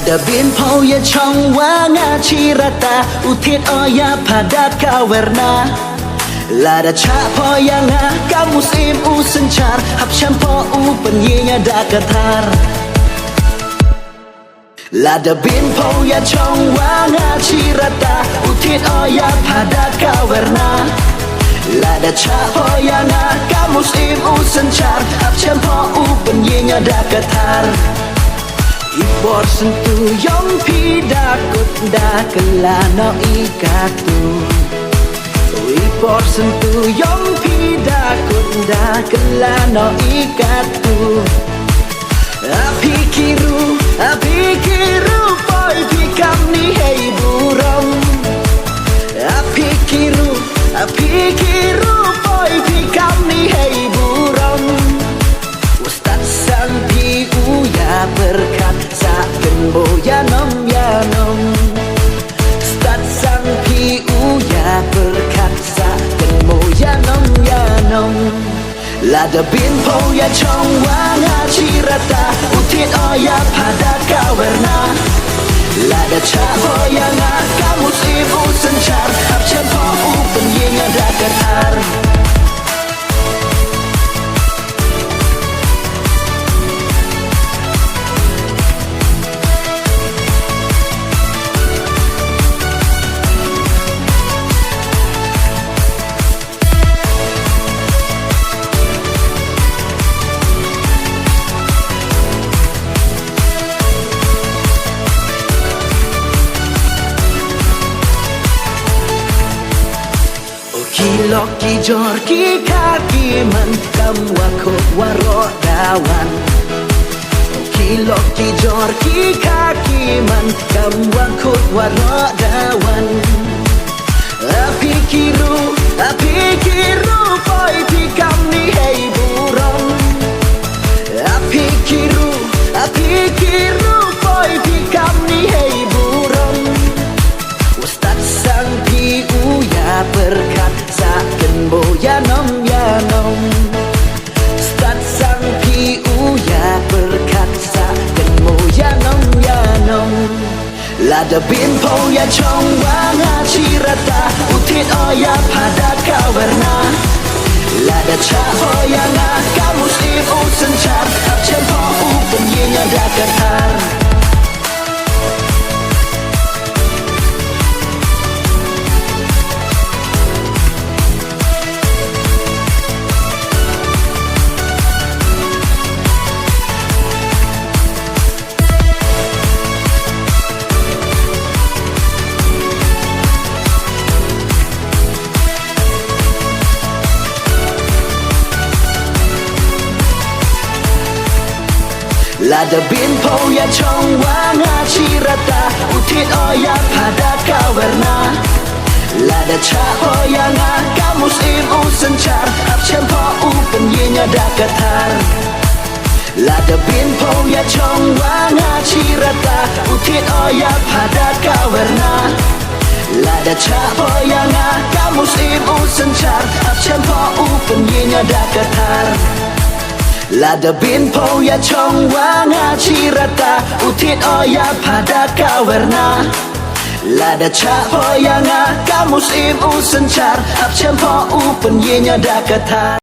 Lada bin pauya chongwanga chirata utit oya pada kawerna Lada cha poyanga kamus im usencar hap champo penyinya dakatar Lada bin pauya chongwanga chirata utit oya pada kawerna Lada cha poyanga kamus im usencar hap champo penyinya dakatar Ibor sentuh yang pidakut dah kelana ikatu Ibor sentuh yang pidakut dah kelana ikatu Api kiru poi pikam ni hei burung Api kiru poi pikam ni hei burung Ustaz Sampi uya berkat saken boya nom Ustaz Sampi uya berkat saken boya nom Lada bin poya chongwanga chirata utit oya pada kawerna Lada cahoyanga kamus ibu sencar hap champo penyinya dakatar Loki jorki kaki man kam wakot waro dawan Loki jorki kaki man kam wakot waro dawan Api kiru poi pikam ni hei burung Api kiru poi pikam ni hei burung Ustaz Sampi uya berkat saken boya nom Ustaz Sampi uya berkat saken boya nom Lada bin poya chongwanga chirata utit oya pada kawerna Lada cahoyanga kamus ibu sencar hap champo penyinya dakatar Lada bin poya chongwanga chirata utit oya pada kawerna Lada cahoyanga kamus ibu sencar hap champo penyinya dakatar Lada bin poya chongwanga chirata utit oya pada kawerna Lada cahoyanga kamus ibu sencar hap champo penyinya dakatar Lada bin poya chongwanga chirata utit oya pada kawerna Lada cahoyanga kamus ibu sencar hap champo penyinya dakatar